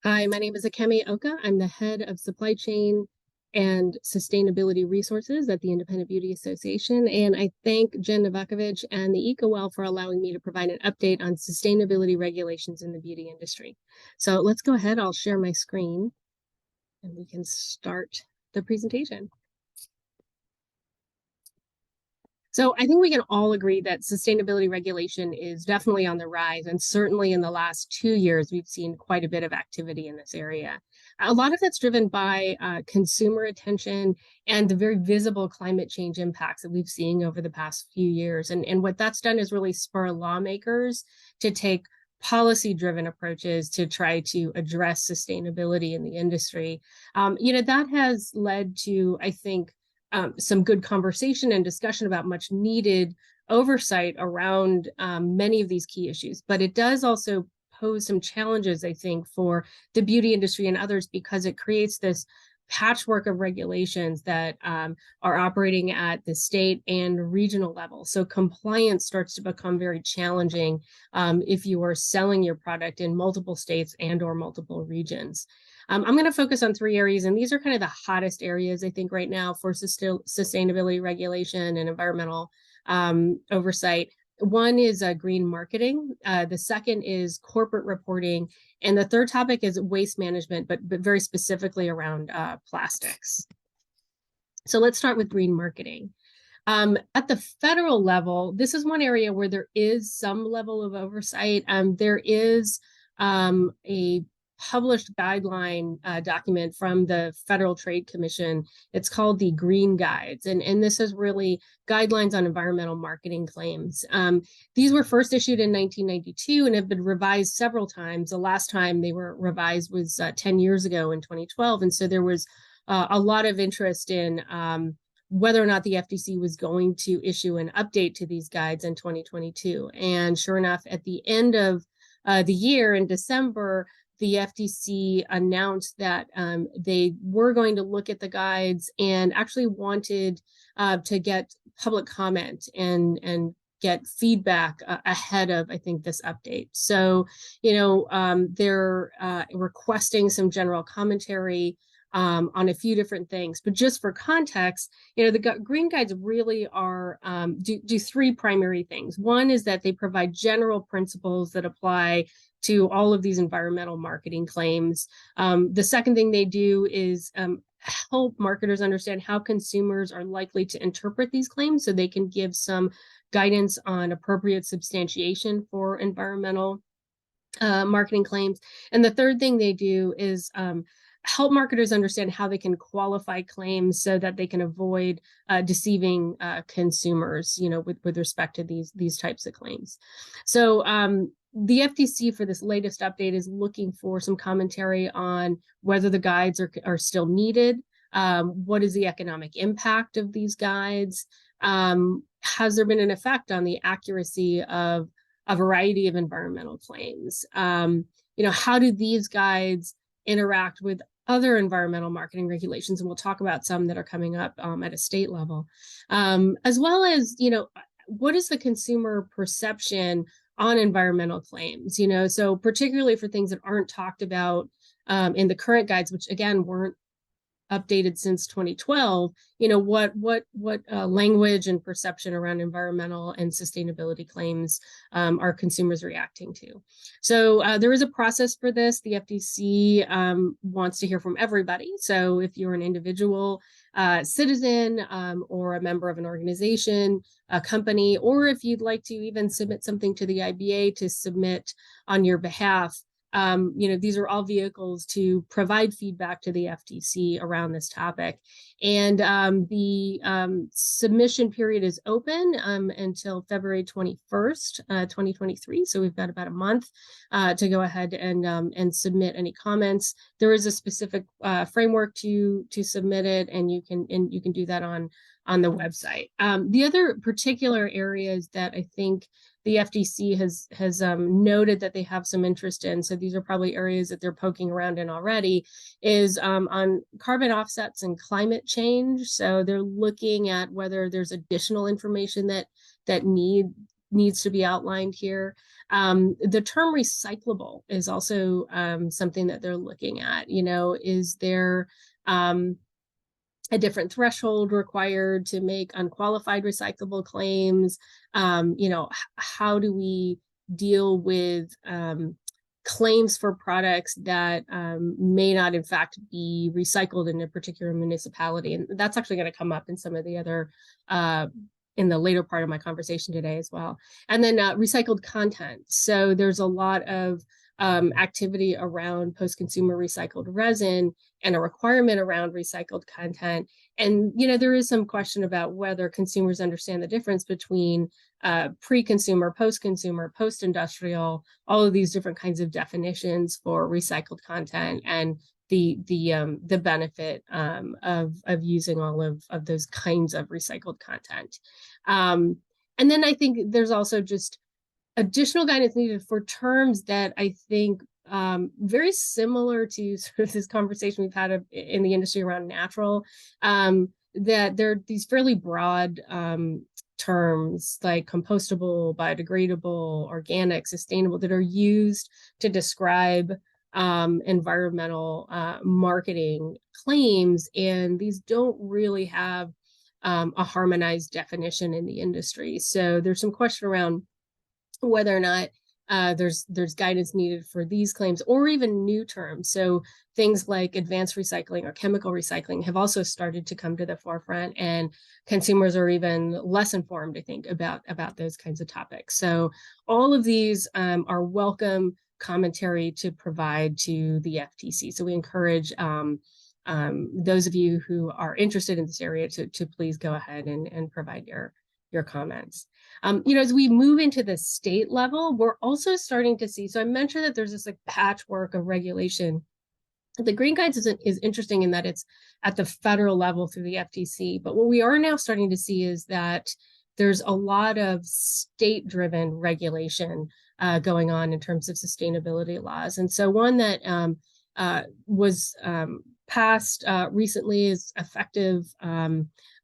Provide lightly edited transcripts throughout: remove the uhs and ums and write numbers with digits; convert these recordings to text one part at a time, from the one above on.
Hi, my name is Akemi Ooka. I'm the head of supply chain and sustainability resources at the Independent Beauty Association. And I thank Jen Novakovic and the EcoWell for allowing me to provide an update on sustainability regulations in the beauty industry. So let's go ahead. I'll share my screen and we can start the presentation. So I think we can all agree that sustainability regulation is definitely on the rise. And certainly in the last 2 years, we've seen quite a bit of activity in this area. A lot of that's driven by consumer attention and the very visible climate change impacts that we've seen over the past few years. And what that's done is really spur lawmakers to take policy-driven approaches to try to address sustainability in the industry. That has led to, I think, some good conversation and discussion about much needed oversight around many of these key issues. But it does also pose some challenges, I think, for the beauty industry and others because it creates this patchwork of regulations that are operating at the state and regional level. So compliance starts to become very challenging if you are selling your product in multiple states and or multiple regions. I'm going to focus on three areas, and these are kind of the hottest areas, I think, right now for sustainability regulation and environmental oversight. One is green marketing. The second is corporate reporting. And the third topic is waste management, but very specifically around plastics. So let's start with green marketing. At the federal level, this is one area where there is some level of oversight. There is a published guideline document from the Federal Trade Commission. It's called the Green Guides, and this is really guidelines on environmental marketing claims. These were first issued in 1992 and have been revised several times. The last time they were revised was 10 years ago in 2012, and so there was a lot of interest in whether or not the FTC was going to issue an update to these guides in 2022. And sure enough, at the end of the year in December, the FTC announced that they were going to look at the guides and actually wanted to get public comment and get feedback ahead of, I think, this update. So, they're requesting some general commentary on a few different things. But just for context, the Green Guides really are do three primary things. One is that they provide general principles that apply to all of these environmental marketing claims. The second thing they do is help marketers understand how consumers are likely to interpret these claims so they can give some guidance on appropriate substantiation for environmental marketing claims. And the third thing they do is help marketers understand how they can qualify claims so that they can avoid deceiving consumers, with respect to these types of claims. So the FTC for this latest update is looking for some commentary on whether the guides are still needed. What is the economic impact of these guides? Has there been an effect on the accuracy of a variety of environmental claims? How do these guides interact with other environmental marketing regulations? And we'll talk about some that are coming up at a state level, as well as, what is the consumer perception on environmental claims? So particularly for things that aren't talked about in the current guides, which again weren't updated since 2012, what language and perception around environmental and sustainability claims are consumers reacting to? So there is a process for this. The FTC wants to hear from everybody. So if you're an individual citizen or a member of an organization, a company, or if you'd like to even submit something to the IBA to submit on your behalf, these are all vehicles to provide feedback to the FTC around this topic. And the submission period is open until February 21st, 2023. So we've got about a month to go ahead and submit any comments. There is a specific framework to submit it, and you can do that on the website. The other particular areas that I think the FTC has noted that they have some interest in, so these are probably areas that they're poking around in already, is on carbon offsets and climate change. So they're looking at whether there's additional information that needs to be outlined here. The term recyclable is also something that they're looking at. Is there a different threshold required to make unqualified recyclable claims? How do we deal with claims for products that may not in fact be recycled in a particular municipality? And that's actually going to come up in some of the other in the later part of my conversation today as well. And then recycled content. So there's a lot of activity around post-consumer recycled resin and a requirement around recycled content. And, there is some question about whether consumers understand the difference between pre-consumer, post-consumer, post-industrial, all of these different kinds of definitions for recycled content, and the benefit of using all of those kinds of recycled content. And then I think there's also just additional guidance needed for terms that I think very similar to sort of this conversation we've had in the industry around natural, that there are these fairly broad terms like compostable, biodegradable, organic, sustainable, that are used to describe environmental marketing claims. And these don't really have a harmonized definition in the industry. So there's some question around whether or not there's guidance needed for these claims, or even new terms. So things like advanced recycling or chemical recycling have also started to come to the forefront, and consumers are even less informed, I think, about those kinds of topics. So all of these are welcome commentary to provide to the FTC. So we encourage those of you who are interested in this area to please go ahead and provide your comments. As we move into the state level, we're also starting to see, so I mentioned that there's this like patchwork of regulation. The Green Guides is interesting in that it's at the federal level through the FTC, but what we are now starting to see is that there's a lot of state-driven regulation going on in terms of sustainability laws. And so one that was passed recently, is effective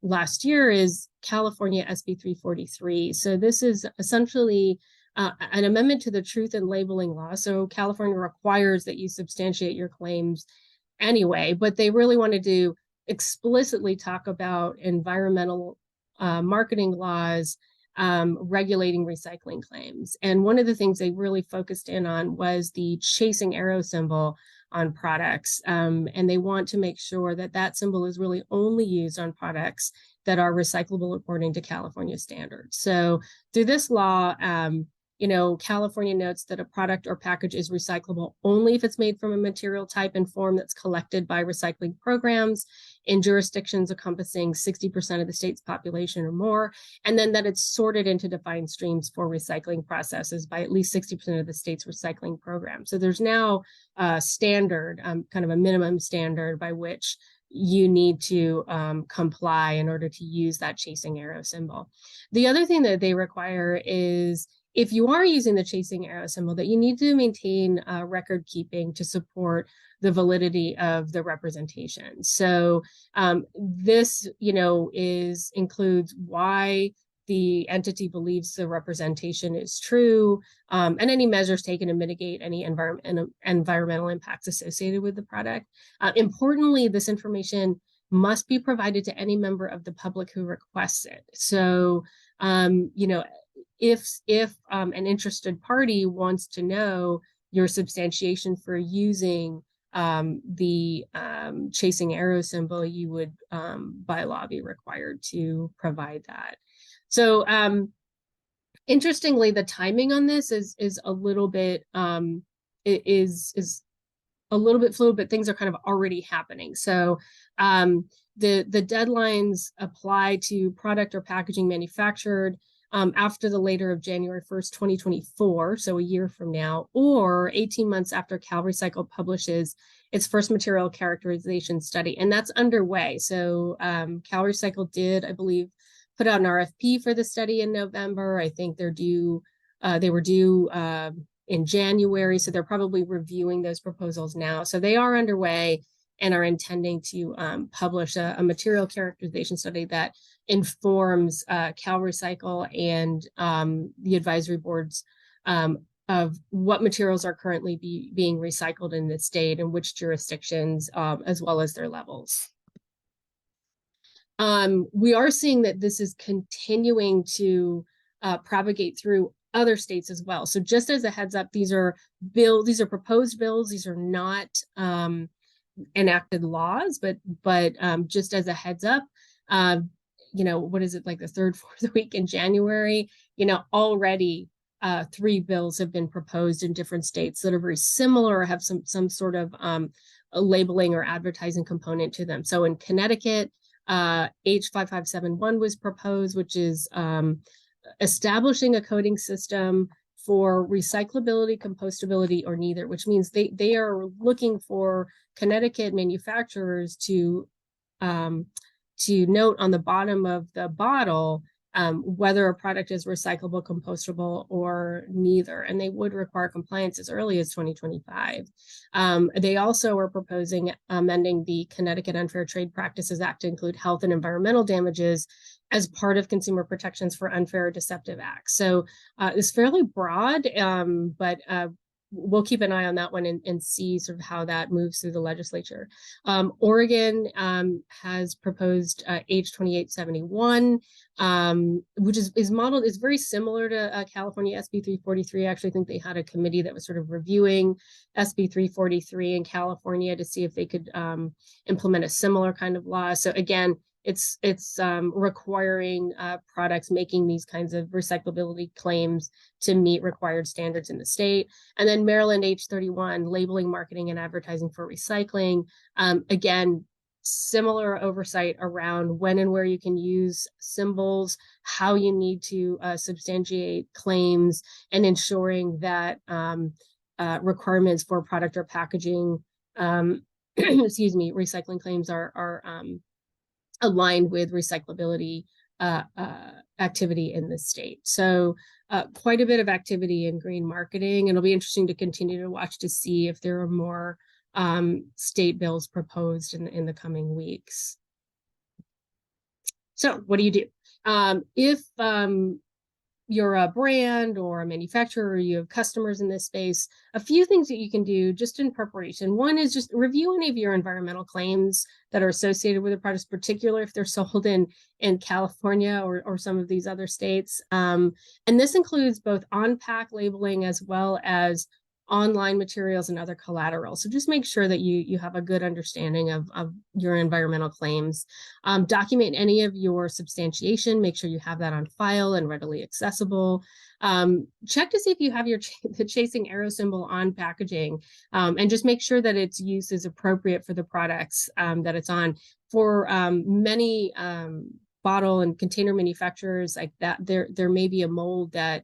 last year, is California SB 343. So this is essentially an amendment to the truth in labeling law. So California requires that you substantiate your claims anyway, but they really wanted to explicitly talk about environmental marketing laws regulating recycling claims. And one of the things they really focused in on was the chasing arrow symbol on products. And they want to make sure that that symbol is really only used on products that are recyclable according to California standards. So through this law, California notes that a product or package is recyclable only if it's made from a material type and form that's collected by recycling programs in jurisdictions encompassing 60% of the state's population or more, and then that it's sorted into defined streams for recycling processes by at least 60% of the state's recycling program. So there's now a standard, kind of a minimum standard by which you need to comply in order to use that chasing arrow symbol. The other thing that they require is, if you are using the chasing arrow symbol, that you need to maintain record keeping to support the validity of the representation. So this, includes why the entity believes the representation is true, and any measures taken to mitigate any environmental impacts associated with the product. Importantly, this information must be provided to any member of the public who requests it. So, if an interested party wants to know your substantiation for using the chasing arrow symbol, you would by law be required to provide that. So interestingly, the timing on this is a little bit is a little bit fluid, but things are kind of already happening. So the deadlines apply to product or packaging manufactured after the later of January 1st, 2024, so a year from now, or 18 months after CalRecycle publishes its first material characterization study. And that's underway. So CalRecycle did, I believe, put out an RFP for the study in November. I think they were due in January, so they're probably reviewing those proposals now. So they are underway. and are intending to publish a material characterization study that informs CalRecycle and the advisory boards of what materials are currently being recycled in the state and which jurisdictions, as well as their levels. We are seeing that this is continuing to propagate through other states as well. So just as a heads up, these are proposed bills. These are not enacted laws, but just as a heads up, what is it, like the third, fourth week in January, already 3 bills have been proposed in different states that are very similar or have some sort of a labeling or advertising component to them. So in Connecticut, H5571 was proposed, which is establishing a coding system for recyclability, compostability, or neither, which means they are looking for Connecticut manufacturers to note on the bottom of the bottle whether a product is recyclable, compostable, or neither, and they would require compliance as early as 2025. They also are proposing amending the Connecticut Unfair Trade Practices Act to include health and environmental damages as part of consumer protections for unfair or deceptive acts. So it's fairly broad, but we'll keep an eye on that one and see sort of how that moves through the legislature. Oregon has proposed H2871, which is modeled, is very similar to California SB 343. I actually think they had a committee that was sort of reviewing SB 343 in California to see if they could implement a similar kind of law. So again, it's requiring products making these kinds of recyclability claims to meet required standards in the state. And then Maryland H31, labeling, marketing, and advertising for recycling. Again, similar oversight around when and where you can use symbols, how you need to substantiate claims, and ensuring that requirements for product or packaging, excuse me, recycling claims are aligned with recyclability activity in the state. So quite a bit of activity in green marketing. And it'll be interesting to continue to watch to see if there are more state bills proposed in the coming weeks. So what do you do? If you're a brand or a manufacturer, or you have customers in this space, a few things that you can do just in preparation. One is just review any of your environmental claims that are associated with the products, particularly if they're sold in California or some of these other states. And this includes both on-pack labeling as well as online materials and other collateral. So just make sure that you have a good understanding of your environmental claims. Document any of your substantiation. Make sure you have that on file and readily accessible. Check to see if you have the chasing arrow symbol on packaging, and just make sure that its use is appropriate for the products that it's on. For many bottle and container manufacturers like that, there may be a mold that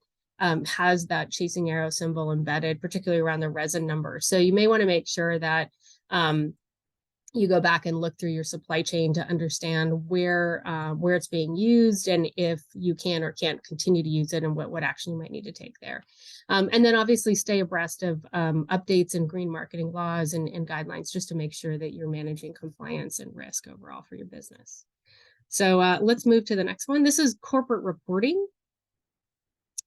has that chasing arrow symbol embedded, particularly around the resin number. So you may want to make sure that you go back and look through your supply chain to understand where it's being used, and if you can or can't continue to use it, and what action you might need to take there. And then obviously stay abreast of updates in green marketing laws and guidelines, just to make sure that you're managing compliance and risk overall for your business. So let's move to the next one. This is corporate reporting.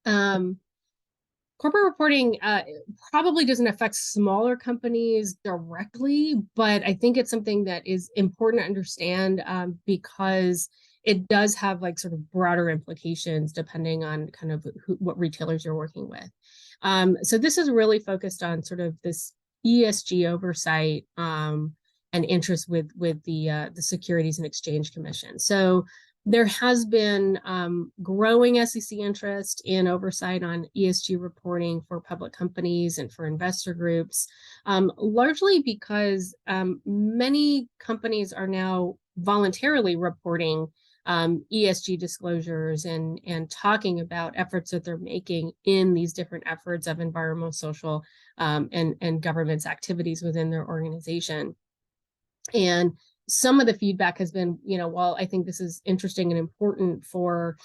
Corporate reporting probably doesn't affect smaller companies directly, but I think it's something that is important to understand because it does have like sort of broader implications depending on kind of what retailers you're working with. So this is really focused on sort of this ESG oversight and interest with the Securities and Exchange Commission. So there has been growing SEC interest in oversight on ESG reporting for public companies and for investor groups, largely because many companies are now voluntarily reporting ESG disclosures and talking about efforts that they're making in these different efforts of environmental, social, and governance activities within their organization. And some of the feedback has been, while I think this is interesting and important for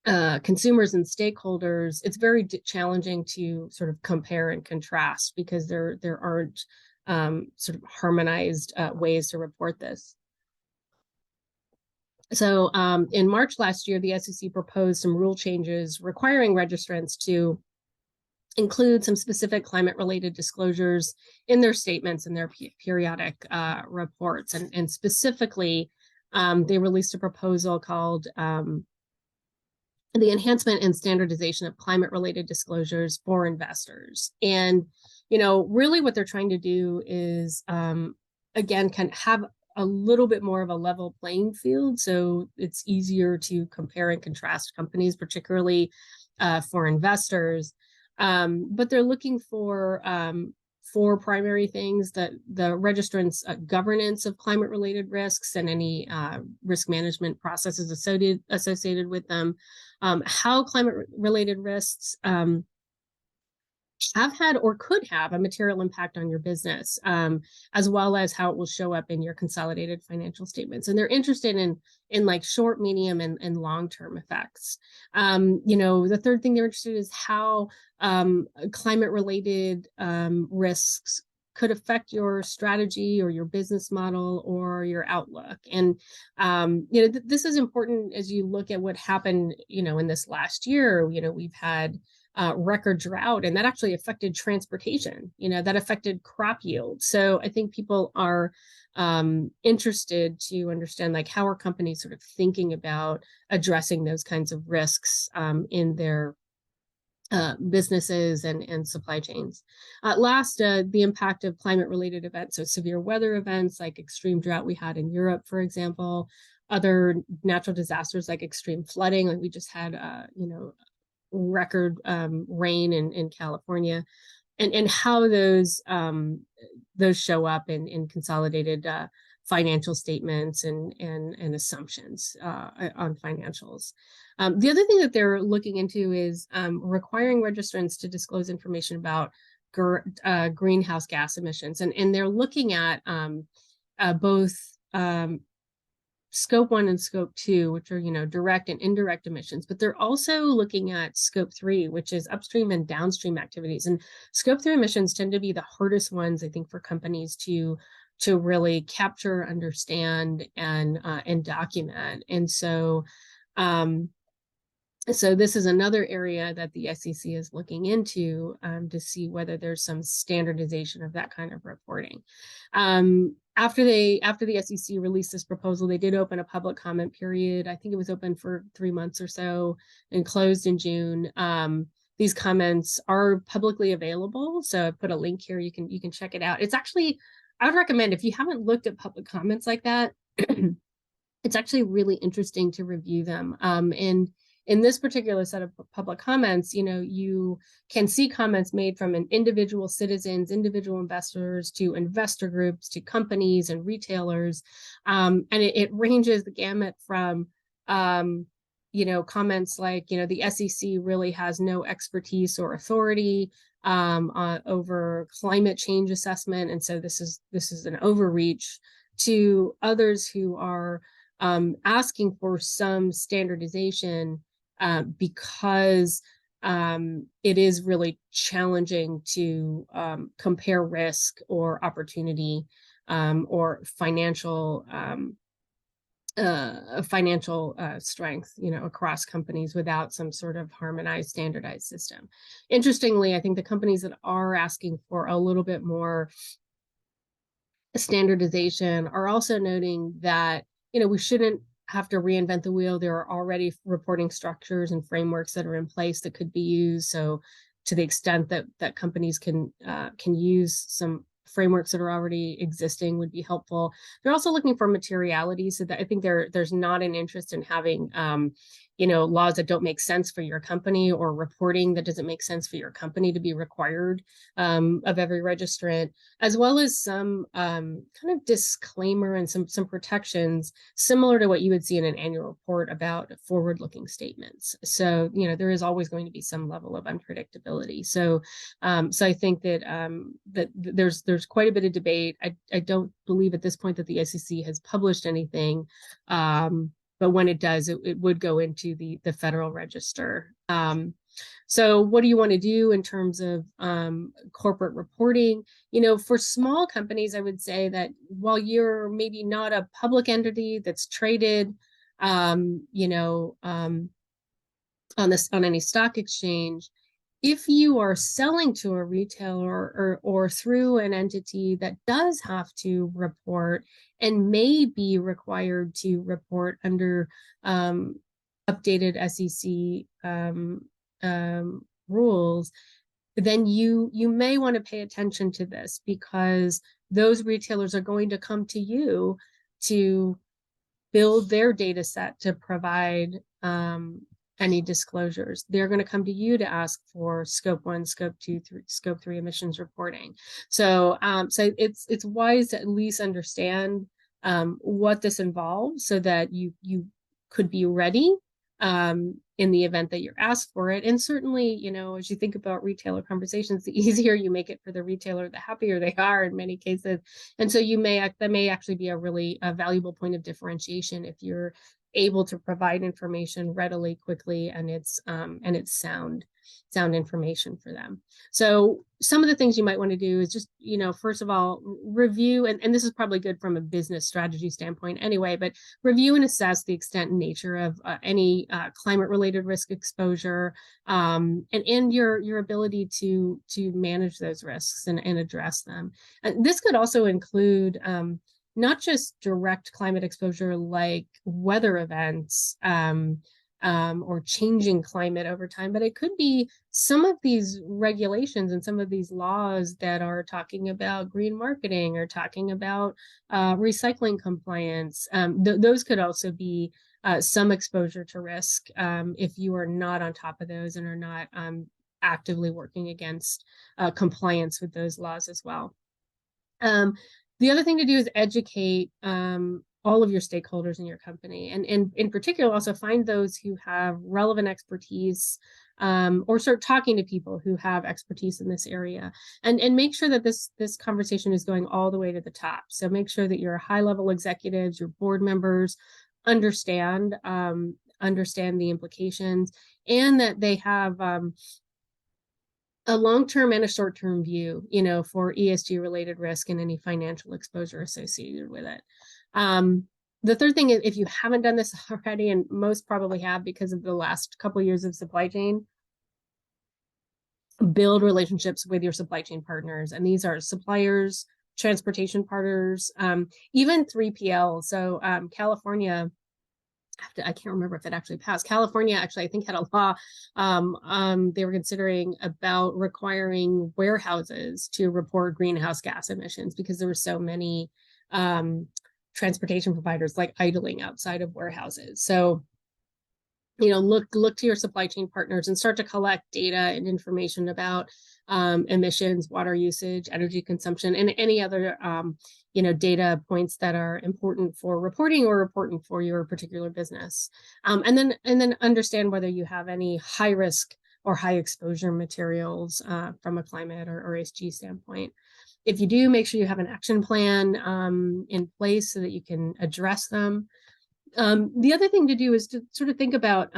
consumers and stakeholders, it's very challenging to sort of compare and contrast because there aren't sort of harmonized ways to report this. So in March last year, the SEC proposed some rule changes requiring registrants to include some specific climate-related disclosures in their statements and their periodic reports. And specifically, they released a proposal called the enhancement and standardization of climate-related disclosures for investors. And, really what they're trying to do is, again, kind of have a little bit more of a level playing field. So it's easier to compare and contrast companies, particularly for investors. But they're looking for four primary things: that the registrant's governance of climate-related risks and any risk management processes associated with them, how climate-related risks have had or could have a material impact on your business, as well as how it will show up in your consolidated financial statements. And they're interested in like short, medium, and long-term effects. The third thing they're interested in is how climate-related risks could affect your strategy or your business model or your outlook. And this is important as you look at what happened in this last year. We've had record drought, and that actually affected transportation, that affected crop yield. So I think people are interested to understand, like, how are companies sort of thinking about addressing those kinds of risks in their businesses and supply chains. Last, the impact of climate-related events, so severe weather events like extreme drought we had in Europe, for example, other natural disasters like extreme flooding, like we just had, record rain in California, and how those show up in consolidated financial statements and assumptions on financials. The other thing that they're looking into is requiring registrants to disclose information about greenhouse gas emissions, and they're looking at both Scope 1 and Scope 2, which are, direct and indirect emissions, but they're also looking at Scope 3, which is upstream and downstream activities. And Scope 3 emissions tend to be the hardest ones, I think, for companies to really capture, understand, and document. And so this is another area that the SEC is looking into to see whether there's some standardization of that kind of reporting. After the SEC released this proposal, they did open a public comment period. I think it was open for 3 months or so and closed in June. These comments are publicly available, so I put a link here. You can check it out. It's actually, I would recommend, if you haven't looked at public comments like that, it's actually really interesting to review them. And in this particular set of public comments, you can see comments made from individual citizens, individual investors, to investor groups, to companies and retailers. And it ranges the gamut from, comments like, the SEC really has no expertise or authority over climate change assessment, and so this is an overreach, to others who are asking for some standardization because it is really challenging to compare risk or opportunity or financial strength, across companies without some sort of harmonized, standardized system. Interestingly, I think the companies that are asking for a little bit more standardization are also noting that, we shouldn't have to reinvent the wheel. There are already reporting structures and frameworks that are in place that could be used. So to the extent that companies can use some frameworks that are already existing would be helpful. They're also looking for materiality, so that I think there's not an interest in having laws that don't make sense for your company, or reporting that doesn't make sense for your company to be required of every registrant, as well as some kind of disclaimer and some protections similar to what you would see in an annual report about forward-looking statements. So there is always going to be some level of unpredictability. So I think that that there's quite a bit of debate. I don't believe at this point that the SEC has published anything. But when it does, it would go into the Federal Register. So what do you want to do in terms of corporate reporting? For small companies, I would say that while you're maybe not a public entity that's traded, um, you know, um, on any stock exchange, if you are selling to a retailer or through an entity that does have to report and may be required to report under um, updated SEC rules, then you may want to pay attention to this, because those retailers are going to come to you to build their data set to provide any disclosures. They're going to come to you to ask for scope 1, scope 2, scope 3 emissions reporting. So it's wise to at least understand what this involves, so that you could be ready in the event that you're asked for it. And certainly, as you think about retailer conversations, the easier you make it for the retailer, the happier they are in many cases. And so that may actually be a valuable point of differentiation if you're able to provide information readily, quickly, and it's sound information for them. So some of the things you might want to do is just, first of all, review, and this is probably good from a business strategy standpoint anyway, but review and assess the extent and nature of any climate related risk exposure, and your ability to manage those risks and address them. And this could also include not just direct climate exposure like weather events or changing climate over time, but it could be some of these regulations and some of these laws that are talking about green marketing or talking about recycling compliance. Those could also be some exposure to risk if you are not on top of those and are not actively working against compliance with those laws as well. The other thing to do is educate all of your stakeholders in your company, and in particular also find those who have relevant expertise, or start talking to people who have expertise in this area, and make sure that this conversation is going all the way to the top. So make sure that your high level executives, your board members understand the implications, and that they have a long-term and a short-term view, for ESG related risk and any financial exposure associated with it. The third thing is, if you haven't done this already, and most probably have because of the last couple of years of supply chain, build relationships with your supply chain partners. And these are suppliers, transportation partners, even 3PL. So California, I can't remember if it actually passed. California actually, I think, had a law they were considering about requiring warehouses to report greenhouse gas emissions, because there were so many transportation providers like idling outside of warehouses. So look to your supply chain partners and start to collect data and information about emissions, water usage, energy consumption, and any other data points that are important for reporting or important for your particular business. And then understand whether you have any high risk or high exposure materials from a climate or ESG standpoint. If you do, make sure you have an action plan in place so that you can address them. The other thing to do is to sort of think about,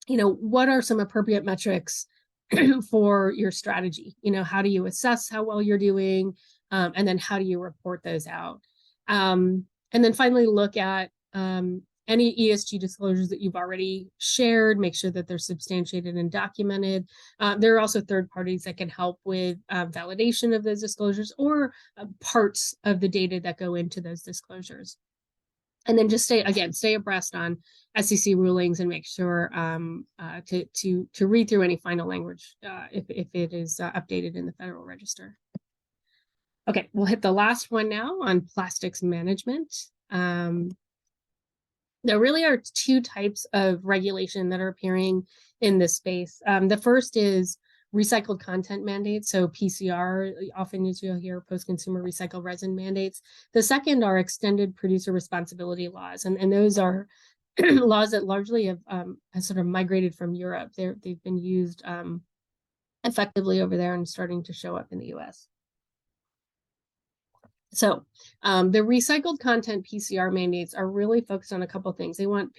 what are some appropriate metrics for your strategy? How do you assess how well you're doing? And then how do you report those out? And then finally, look at any ESG disclosures that you've already shared, make sure that they're substantiated and documented. There are also third parties that can help with validation of those disclosures, or parts of the data that go into those disclosures. And then just stay abreast on SEC rulings, and make sure to read through any final language if it is updated in the Federal Register. Okay, we'll hit the last one now on plastics management. There really are two types of regulation that are appearing in this space. The first is recycled content mandates, so PCR, often you'll hear post-consumer recycled resin mandates. The second are extended producer responsibility laws, and those are laws that largely have sort of migrated from Europe. They've been used effectively over there and starting to show up in the US. So the recycled content PCR mandates are really focused on a couple of things. They want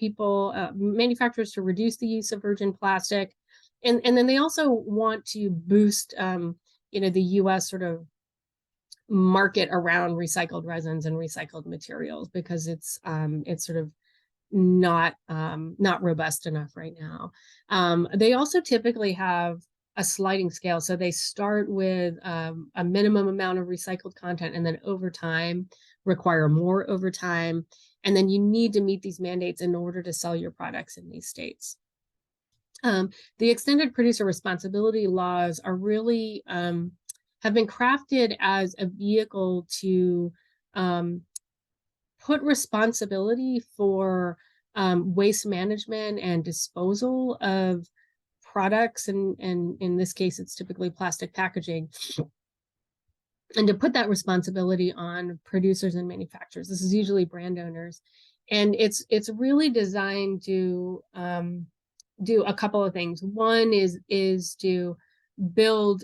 manufacturers to reduce the use of virgin plastic, and then they also want to boost, the U.S. sort of market around recycled resins and recycled materials because it's sort of not robust enough right now. They also typically have a sliding scale. So they start with a minimum amount of recycled content and then over time require more over time. And then you need to meet these mandates in order to sell your products in these states. The extended producer responsibility laws are really have been crafted as a vehicle to put responsibility for waste management and disposal of products, and in this case, it's typically plastic packaging, and to put that responsibility on producers and manufacturers. This is usually brand owners, and it's really designed to do a couple of things. One is to build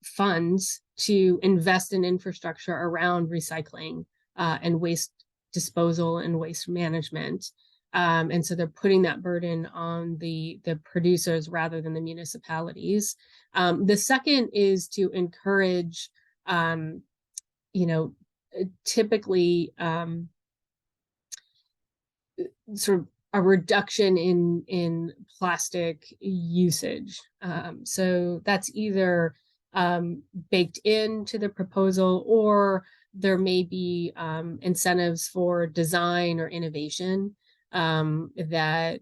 funds to invest in infrastructure around recycling and waste disposal and waste management. And so they're putting that burden on the producers rather than the municipalities. The second is to encourage, typically sort of a reduction in plastic usage. So that's either baked into the proposal, or there may be incentives for design or innovation that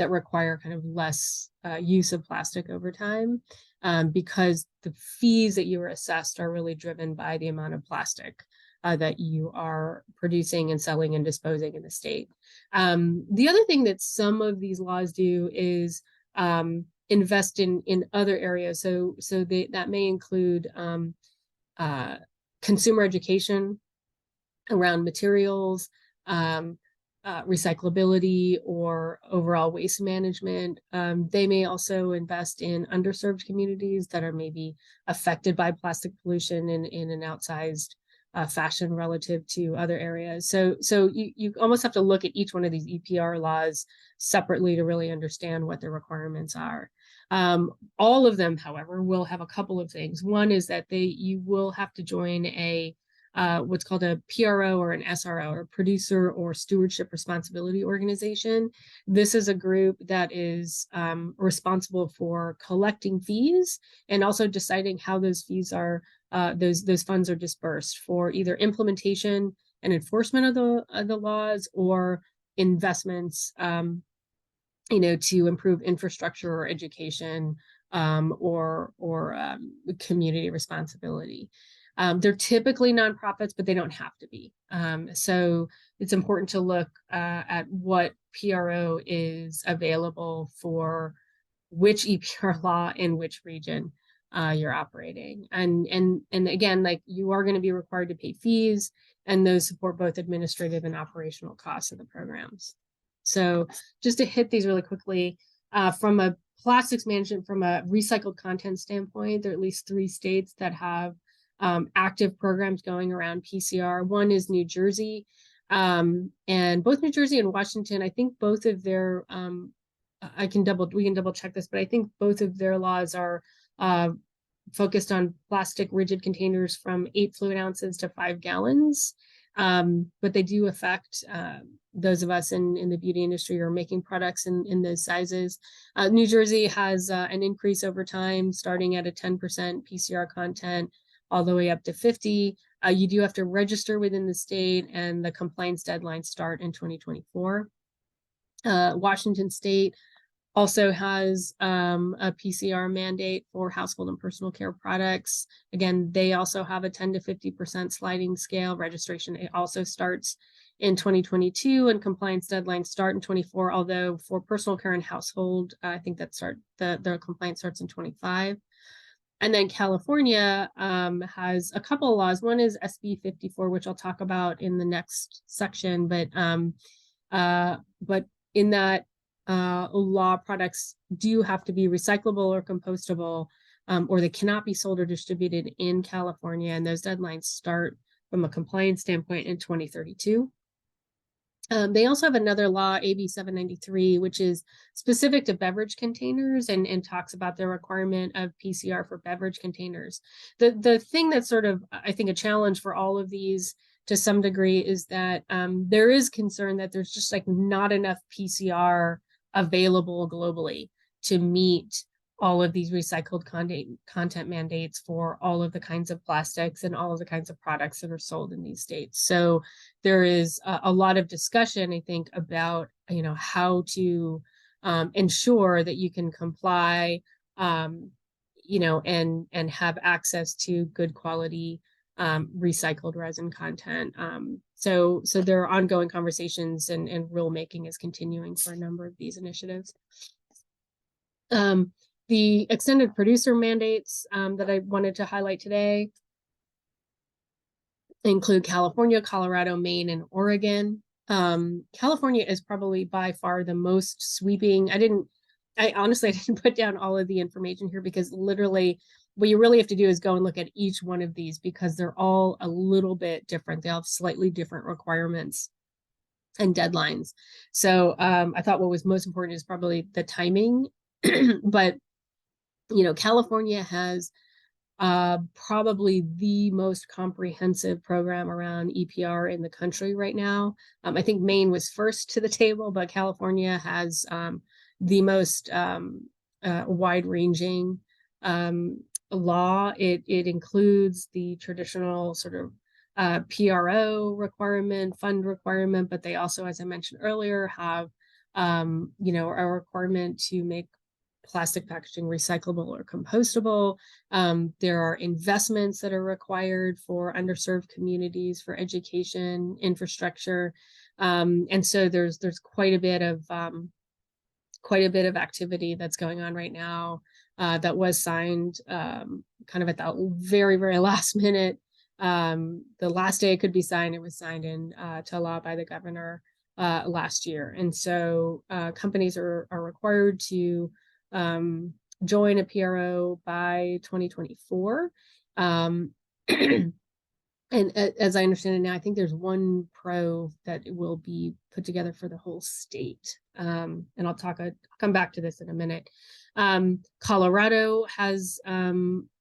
require kind of less use of plastic over time, because the fees that you are assessed are really driven by the amount of plastic that you are producing and selling and disposing in the state. The other thing that some of these laws do is invest in other areas. So that may include consumer education around materials, recyclability, or overall waste management. They may also invest in underserved communities that are maybe affected by plastic pollution in an outsized fashion relative to other areas. So you almost have to look at each one of these EPR laws separately to really understand what the requirements are. All of them, however, will have a couple of things. One is that you will have to join a what's called a PRO or an SRO, or producer or stewardship responsibility organization. This is a group that is responsible for collecting fees and also deciding how those fees are those funds are dispersed for either implementation and enforcement of the laws, or investments to improve infrastructure or education, or community responsibility. They're typically nonprofits, but they don't have to be. So it's important to look at what PRO is available for which EPR law in which region you're operating. And again, like, you are going to be required to pay fees, and those support both administrative and operational costs of the programs. So just to hit these really quickly, from a plastics management, from a recycled content standpoint, there are at least 3 states that have active programs going around PCR. One is New Jersey, and both New Jersey and Washington, I think both of their, we can double check this, but I think both of their laws are focused on plastic rigid containers from 8 fluid ounces to 5 gallons. But they do affect those of us in the beauty industry or making products in those sizes. New Jersey has an increase over time, starting at a 10% PCR content all the way up to 50. You do have to register within the state, and the compliance deadlines start in 2024. Washington State also has a PCR mandate for household and personal care products. Again, they also have a 10 to 50% sliding scale. Registration, it also starts in 2022, and compliance deadlines start in 24, although for personal care and household, I think the compliance starts in 25. And then California has a couple of laws. One is SB 54, which I'll talk about in the next section, but in that law, products do have to be recyclable or compostable, or they cannot be sold or distributed in California. And those deadlines start from a compliance standpoint in 2032. They also have another law, AB 793, which is specific to beverage containers and talks about the requirement of PCR for beverage containers. The thing that's sort of, I think, a challenge for all of these to some degree is that there is concern that there's just like not enough PCR available globally to meet all of these recycled content mandates for all of the kinds of plastics and all of the kinds of products that are sold in these states. So there is a lot of discussion, I think, about how to ensure that you can comply, and have access to good quality recycled resin content. So there are ongoing conversations, and rulemaking is continuing for a number of these initiatives. The extended producer mandates that I wanted to highlight today include California, Colorado, Maine, and Oregon. California is probably by far the most sweeping. I honestly didn't put down all of the information here because literally what you really have to do is go and look at each one of these because they're all a little bit different. They all have slightly different requirements and deadlines. So I thought what was most important is probably the timing. But California has probably the most comprehensive program around EPR in the country right now. I think Maine was first to the table, but California has the most wide-ranging law. It includes the traditional sort of PRO requirement, fund requirement, but they also, as I mentioned earlier, have a requirement to make plastic packaging recyclable or compostable. There are investments that are required for underserved communities for education, infrastructure. And so there's quite a bit of activity that's going on right now that was signed kind of at the very, very last minute. The last day it could be signed, it was signed into law by the governor last year. And so companies are required to join a PRO by 2024. And as I understand it now, I think there's one pro that will be put together for the whole state. And I'll come back to this in a minute. Colorado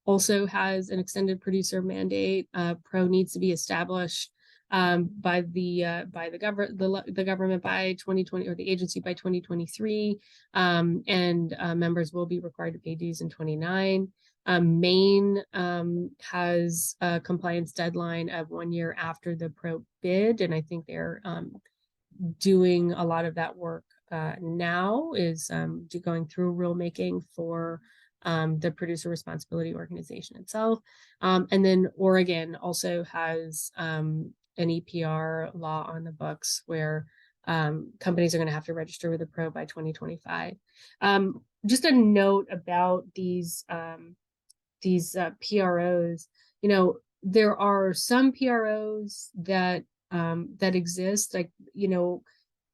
also has an extended producer mandate. Pro needs to be established by the government by 2020, or the agency by 2023, and members will be required to pay dues in 29. Maine has a compliance deadline of 1 year after the pro bid, and I think they're doing a lot of that work now, is going through rulemaking for the producer responsibility organization itself. And then Oregon also has an EPR law on the books where companies are going to have to register with a pro by 2025. Just a note about these PROs. There are some PROs that exist, like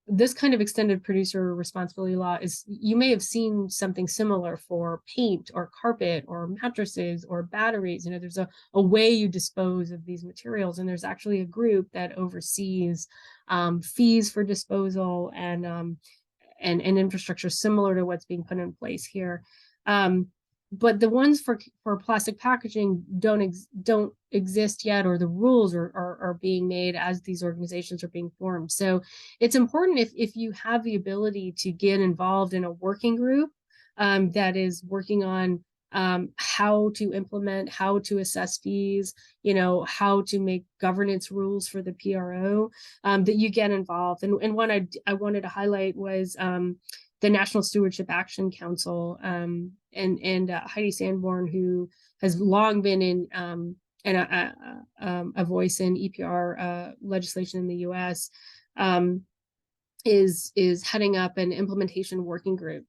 this kind of extended producer responsibility law is, you may have seen something similar for paint or carpet or mattresses or batteries. There's a way you dispose of these materials, and there's actually a group that oversees fees for disposal and infrastructure similar to what's being put in place here. But the ones for plastic packaging don't exist yet, or the rules are being made as these organizations are being formed. So it's important, if you have the ability, to get involved in a working group that is working on how to implement, how to assess fees, how to make governance rules for the PRO, that you get involved. And one I wanted to highlight was the National Stewardship Action Council, and Heidi Sanborn, who has long been a voice in EPR legislation in the U.S., is heading up an implementation working group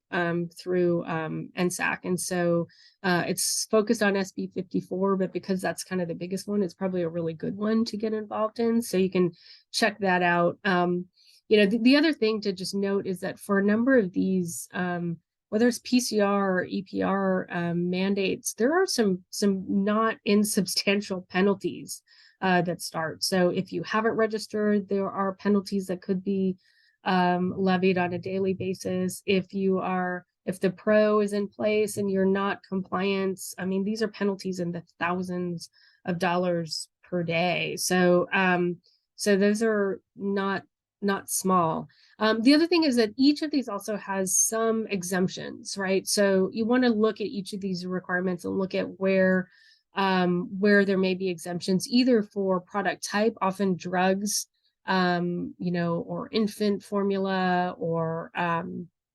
through NSAC. And so it's focused on SB 54, but because that's kind of the biggest one, it's probably a really good one to get involved in. So you can check that out. The other thing to just note is that for a number of these whether it's PCR or EPR mandates, there are some not insubstantial penalties that start. So if you haven't registered, there are penalties that could be levied on a daily basis. If the pro is in place and you're not compliant, I mean, these are penalties in the thousands of dollars per day. So those are not small. The other thing is that each of these also has some exemptions, right? So you want to look at each of these requirements and look at where there may be exemptions, either for product type, often drugs, or infant formula or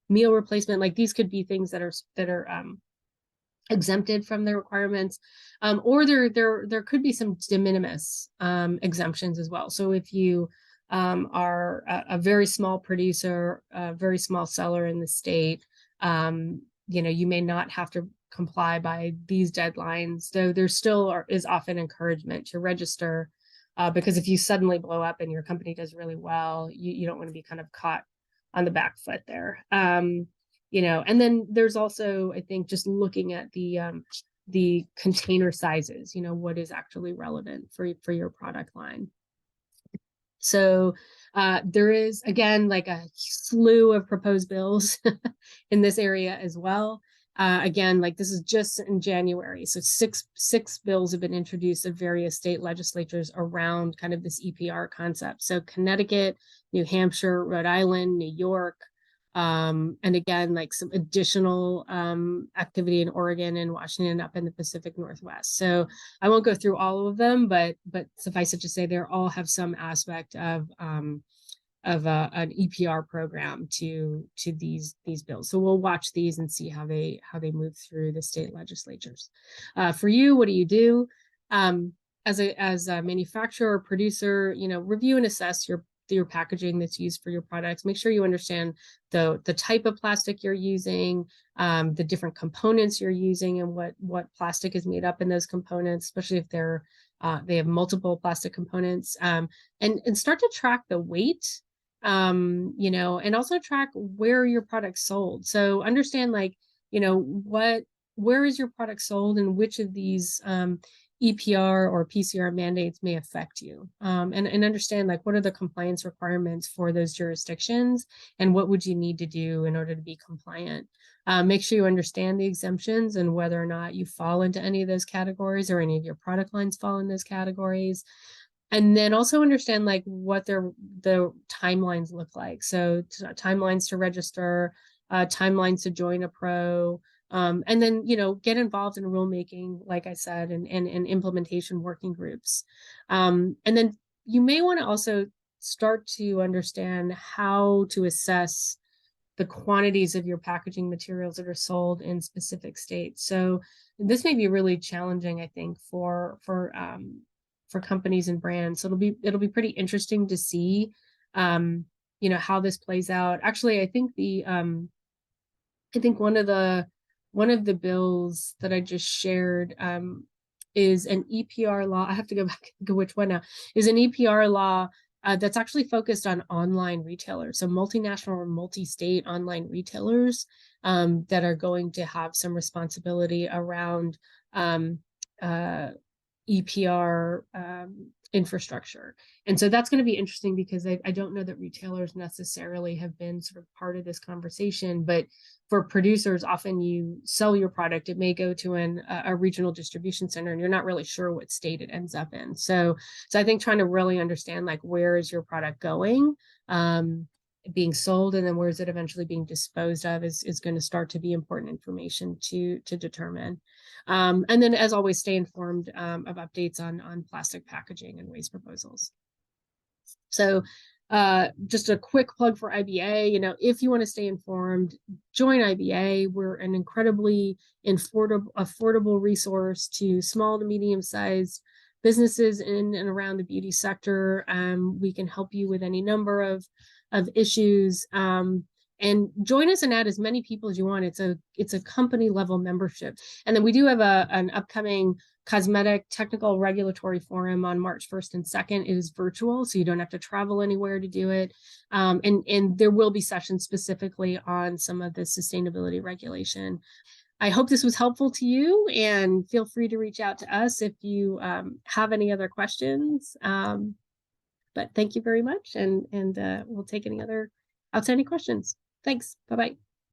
meal replacement. Like these could be things that are exempted from the requirements, or there could be some de minimis exemptions as well. So if you are a very small producer, a very small seller in the state, you may not have to comply by these deadlines, though there still is often encouragement to register, because if you suddenly blow up and your company does really well, you don't want to be kind of caught on the back foot there. And then there's also, I think, just looking at the container sizes, what is actually relevant for your product line. So there is, again, like a slew of proposed bills in this area as well. Again, like this is just in January. So six bills have been introduced of various state legislatures around kind of this EPR concept. So Connecticut, New Hampshire, Rhode Island, New York, and again, like some additional activity in Oregon and Washington up in the Pacific Northwest. So I won't go through all of them, but suffice it to say, they all have some aspect of an EPR program to these bills. So we'll watch these and see how they move through the state legislatures. For you, what do you do? As a manufacturer or producer, review and assess your packaging that's used for your products. Make sure you understand the type of plastic you're using, the different components you're using, and what plastic is made up in those components, especially if they have multiple plastic components, and start to track the weight, and also track where your product's sold. So understand, like, where is your product sold and which of these EPR or PCR mandates may affect you, and understand, like, what are the compliance requirements for those jurisdictions and what would you need to do in order to be compliant. Make sure you understand the exemptions and whether or not you fall into any of those categories or any of your product lines fall in those categories. And then also understand, like, what the timelines look like. So timelines to register, timelines to join a pro, and then, get involved in rulemaking, like I said, and implementation working groups. And then you may want to also start to understand how to assess the quantities of your packaging materials that are sold in specific states. So this may be really challenging, I think, for companies and brands. So it'll be pretty interesting to see, how this plays out. Actually, I think one of the bills that I just shared is an EPR law. I have to go back and go which one now. Is an EPR law that's actually focused on online retailers, so multinational or multi-state online retailers that are going to have some responsibility around EPR infrastructure. And so that's going to be interesting because I don't know that retailers necessarily have been sort of part of this conversation, but for producers, often you sell your product, it may go to a regional distribution center and you're not really sure what state it ends up in. So I think trying to really understand, like, where is your product going, being sold, and then where is it eventually being disposed of is going to start to be important information to determine. And then, as always, stay informed of updates on plastic packaging and waste proposals. So just a quick plug for IBA. If you want to stay informed, join IBA. We're an incredibly affordable resource to small to medium-sized businesses in and around the beauty sector. We can help you with any number of issues. and join us and add as many people as you want. It's a company level membership. And then we do have an upcoming cosmetic technical regulatory forum on March 1st and 2nd. It is virtual, so you don't have to travel anywhere to do it. And there will be sessions specifically on some of the sustainability regulation. I hope this was helpful to you, and feel free to reach out to us if you have any other questions. But thank you very much, and we'll take any other outstanding questions. Thanks. Bye-bye.